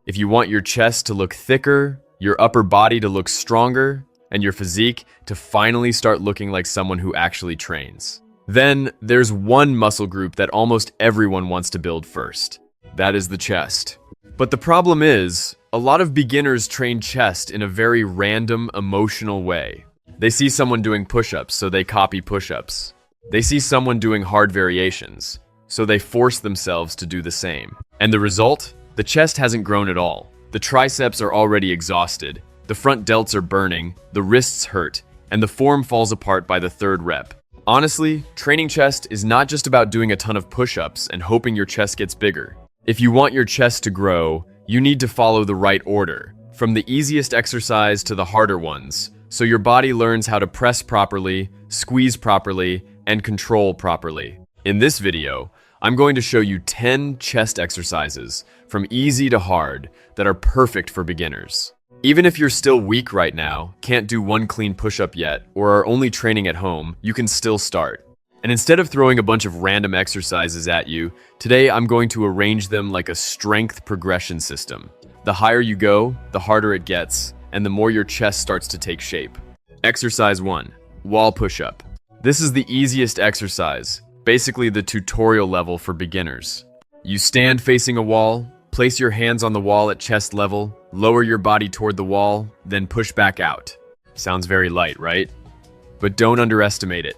If you want your chest to look thicker, your upper body to look stronger, and your physique to finally start looking like someone who actually trains, then there's one muscle group that almost everyone wants to build first. That is the chest. But the problem is, a lot of beginners train chest in a very random, emotional way. They see someone doing push-ups, so they copy push-ups. They see someone doing hard variations, so they force themselves to do the same. And the result? The chest hasn't grown at all. The triceps are already exhausted, the front delts are burning, the wrists hurt, and the form falls apart by the third rep. Honestly, training chest is not just about doing a ton of push-ups and hoping your chest gets bigger. If you want your chest to grow, you need to follow the right order, from the easiest exercise to the harder ones, so your body learns how to press properly, squeeze properly, and control properly. In this video, I'm going to show you 10 chest exercises, from easy to hard, that are perfect for beginners. Even if you're still weak right now, can't do one clean push-up yet, or are only training at home, you can still start. And instead of throwing a bunch of random exercises at you, today I'm going to arrange them like a strength progression system. The higher you go, the harder it gets, and the more your chest starts to take shape. Exercise 1. Wall push-up. This is the easiest exercise, basically the tutorial level for beginners. You stand facing a wall, place your hands on the wall at chest level, lower your body toward the wall, then push back out. Sounds very light, right? But don't underestimate it.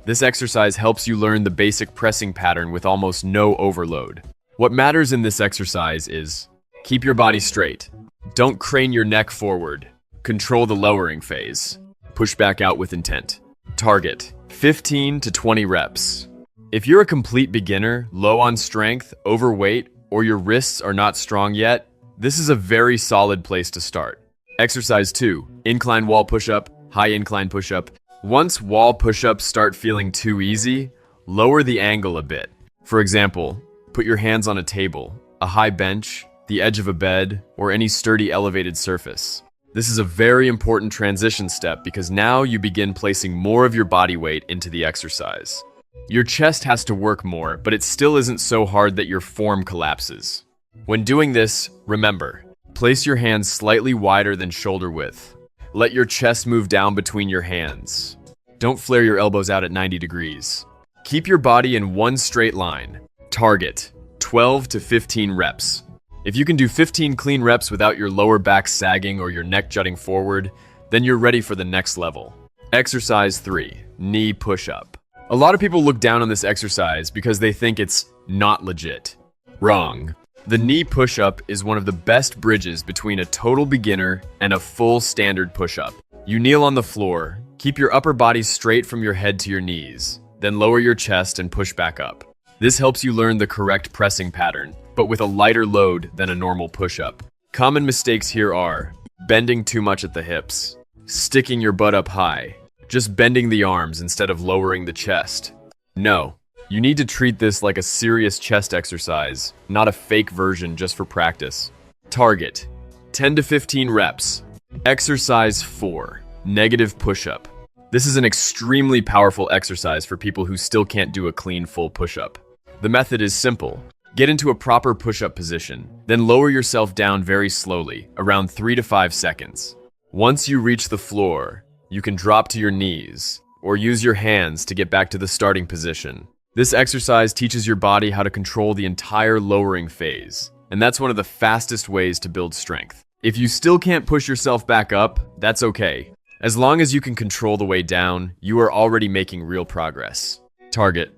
This exercise helps you learn the basic pressing pattern with almost no overload. What matters in this exercise is keep your body straight. Don't crane your neck forward. Control the lowering phase. Push back out with intent. Target 15 to 20 reps. If you're a complete beginner, low on strength, overweight, or your wrists are not strong yet, this is a very solid place to start. Exercise 2. Incline wall push-up, high incline push-up. Once wall push-ups start feeling too easy, lower the angle a bit. For example, put your hands on a table, a high bench, the edge of a bed, or any sturdy elevated surface. This is a very important transition step because now you begin placing more of your body weight into the exercise. Your chest has to work more, but it still isn't so hard that your form collapses. When doing this, remember, place your hands slightly wider than shoulder width. Let your chest move down between your hands. Don't flare your elbows out at 90 degrees. Keep your body in one straight line. Target 12 to 15 reps. If you can do 15 clean reps without your lower back sagging or your neck jutting forward, then you're ready for the next level. Exercise 3. Knee push-up. A lot of people look down on this exercise because they think it's not legit. Wrong. The knee push-up is one of the best bridges between a total beginner and a full standard push-up. You kneel on the floor, keep your upper body straight from your head to your knees, then lower your chest and push back up. This helps you learn the correct pressing pattern, but with a lighter load than a normal push-up. Common mistakes here are bending too much at the hips, sticking your butt up high, just bending the arms instead of lowering the chest. No, you need to treat this like a serious chest exercise, not a fake version just for practice. Target 10 to 15 reps. Exercise 4. Negative push-up. This is an extremely powerful exercise for people who still can't do a clean full push-up. The method is simple. Get into a proper push-up position, then lower yourself down very slowly, around 3 to 5 seconds. Once you reach the floor, you can drop to your knees, or use your hands to get back to the starting position. This exercise teaches your body how to control the entire lowering phase, and that's one of the fastest ways to build strength. If you still can't push yourself back up, that's okay. As long as you can control the way down, you are already making real progress. Target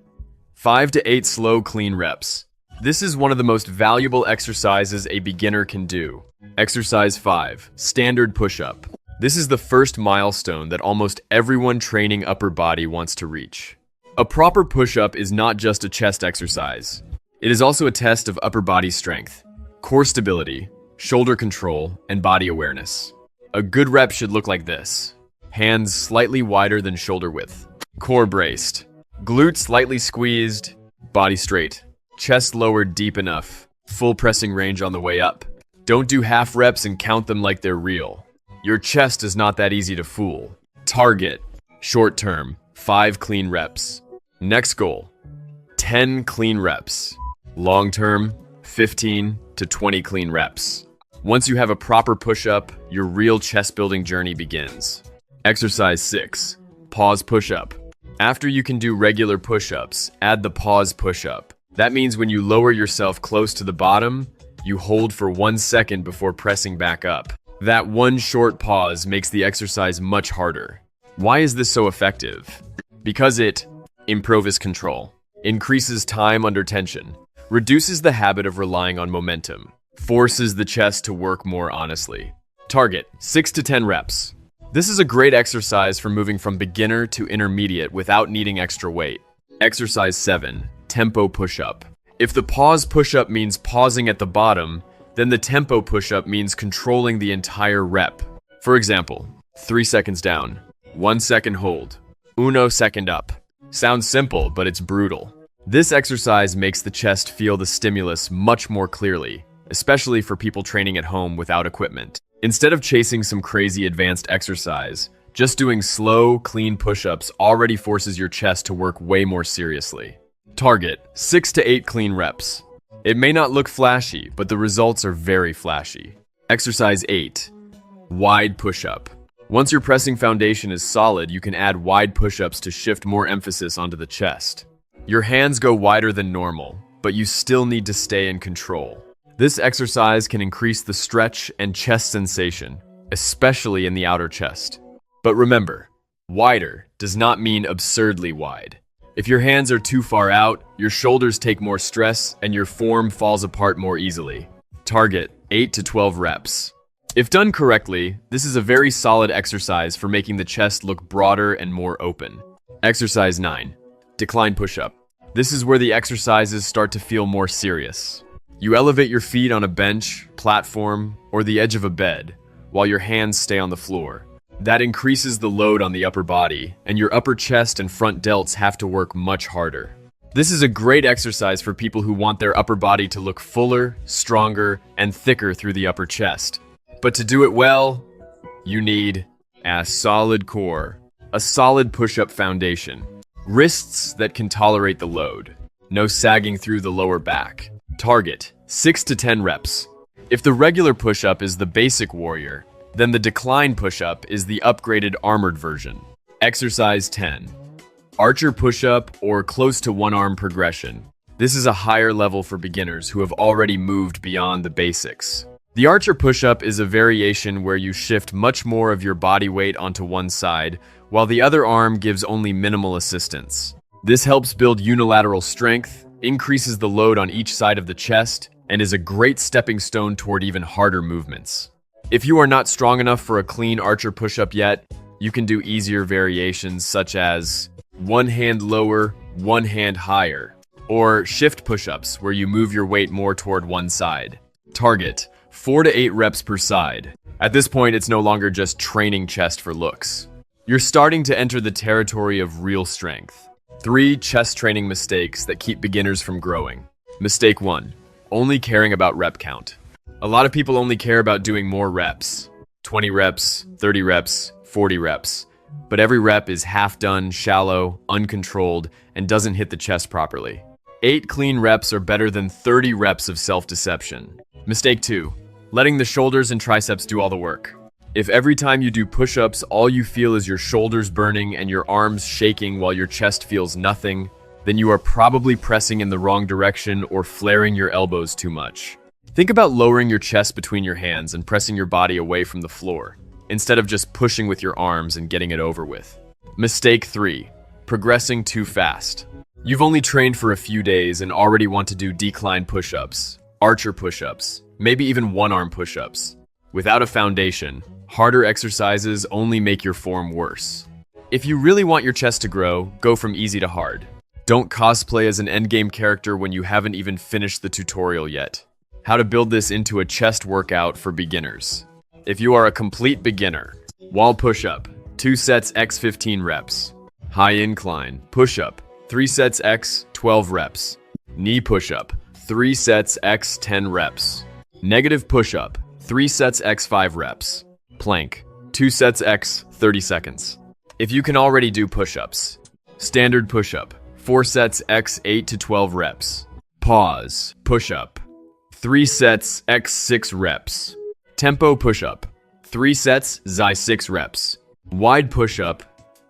5 to 8 slow, clean reps. This is one of the most valuable exercises a beginner can do. Exercise 5. Standard push-up. This is the first milestone that almost everyone training upper body wants to reach. A proper push-up is not just a chest exercise. It is also a test of upper body strength, core stability, shoulder control, and body awareness. A good rep should look like this. Hands slightly wider than shoulder width. Core braced. Glutes slightly squeezed. Body straight. Chest lowered deep enough. Full pressing range on the way up. Don't do half reps and count them like they're real. Your chest is not that easy to fool. Target. Short term, 5 clean reps. Next goal, 10 clean reps. Long term, 15 to 20 clean reps. Once you have a proper push-up, your real chest-building journey begins. Exercise 6. Pause push-up. After you can do regular push-ups, add the pause push-up. That means when you lower yourself close to the bottom, you hold for 1 second before pressing back up. That one short pause makes the exercise much harder. Why is this so effective? Because it improves control, increases time under tension, reduces the habit of relying on momentum, forces the chest to work more honestly. Target 6 to 10 reps. This is a great exercise for moving from beginner to intermediate without needing extra weight. Exercise 7. Tempo push-up. If the pause push-up means pausing at the bottom, then the tempo push-up means controlling the entire rep. For example, 3 seconds down, 1 second hold, 1 second up. Sounds simple, but it's brutal. This exercise makes the chest feel the stimulus much more clearly, especially for people training at home without equipment. Instead of chasing some crazy advanced exercise, just doing slow, clean push-ups already forces your chest to work way more seriously. Target 6 to 8 clean reps. It may not look flashy, but the results are very flashy. Exercise 8. Wide push-up. Once your pressing foundation is solid, you can add wide push-ups to shift more emphasis onto the chest. Your hands go wider than normal, but you still need to stay in control. This exercise can increase the stretch and chest sensation, especially in the outer chest. But remember, wider does not mean absurdly wide. If your hands are too far out, your shoulders take more stress and your form falls apart more easily. Target 8 to 12 reps. If done correctly, this is a very solid exercise for making the chest look broader and more open. Exercise 9. Decline push-up. This is where the exercises start to feel more serious. You elevate your feet on a bench, platform, or the edge of a bed, while your hands stay on the floor. That increases the load on the upper body, and your upper chest and front delts have to work much harder. This is a great exercise for people who want their upper body to look fuller, stronger, and thicker through the upper chest. But to do it well, you need a solid core, a solid push-up foundation, wrists that can tolerate the load, no sagging through the lower back. Target 6 to 10 reps. If the regular push-up is the basic warrior, then the decline push-up is the upgraded armored version. Exercise 10. Archer push-up or close to one-arm progression. This is a higher level for beginners who have already moved beyond the basics. The archer push-up is a variation where you shift much more of your body weight onto one side, while the other arm gives only minimal assistance. This helps build unilateral strength, increases the load on each side of the chest, and is a great stepping stone toward even harder movements. If you are not strong enough for a clean archer push-up yet, you can do easier variations such as one hand lower, one hand higher, or shift push-ups where you move your weight more toward one side. Target 4 to 8 reps per side. At this point, it's no longer just training chest for looks. You're starting to enter the territory of real strength. 3 chest training mistakes that keep beginners from growing. Mistake 1. Only caring about rep count. A lot of people only care about doing more reps. 20 reps, 30 reps, 40 reps. But every rep is half done, shallow, uncontrolled, and doesn't hit the chest properly. 8 clean reps are better than 30 reps of self-deception. Mistake 2. Letting the shoulders and triceps do all the work. If every time you do push-ups, all you feel is your shoulders burning and your arms shaking while your chest feels nothing, then you are probably pressing in the wrong direction or flaring your elbows too much. Think about lowering your chest between your hands and pressing your body away from the floor, instead of just pushing with your arms and getting it over with. Mistake 3. Progressing too fast. You've only trained for a few days and already want to do decline push-ups, archer push-ups, maybe even one-arm push-ups. Without a foundation, harder exercises only make your form worse. If you really want your chest to grow, go from easy to hard. Don't cosplay as an endgame character when you haven't even finished the tutorial yet. How to build this into a chest workout for beginners. If you are a complete beginner, wall push-up, 2 sets x 15 reps. High incline, push-up, 3 sets x 12 reps. Knee push-up, 3 sets x 10 reps. Negative push-up, 3 sets x 5 reps. Plank, 2 sets x 30 seconds. If you can already do push-ups. Standard push-up, 4 sets x 8 to 12 reps. Pause, push-up, 3 sets x 6 reps. Tempo push-up, 3 sets, x 6 reps. Wide push-up,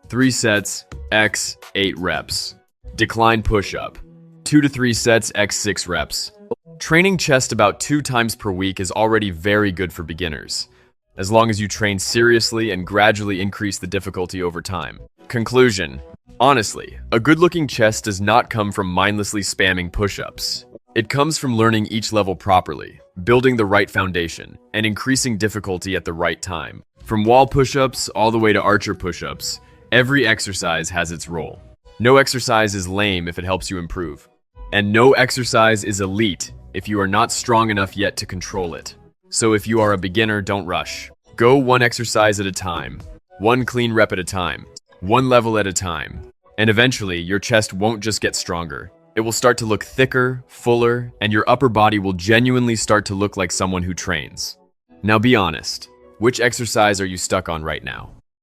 3 sets, x 8 reps. Decline push-up, 2 to 3 sets, x 6 reps. Training chest about 2 times per week is already very good for beginners, as long as you train seriously and gradually increase the difficulty over time. Conclusion. Honestly, a good-looking chest does not come from mindlessly spamming push-ups. It comes from learning each level properly, building the right foundation, and increasing difficulty at the right time. From wall push-ups all the way to archer push-ups, every exercise has its role. No exercise is lame if it helps you improve. And no exercise is elite if you are not strong enough yet to control it. So if you are a beginner, don't rush. Go one exercise at a time, one clean rep at a time, one level at a time. And eventually, your chest won't just get stronger. It will start to look thicker, fuller, and your upper body will genuinely start to look like someone who trains. Now be honest, which exercise are you stuck on right now?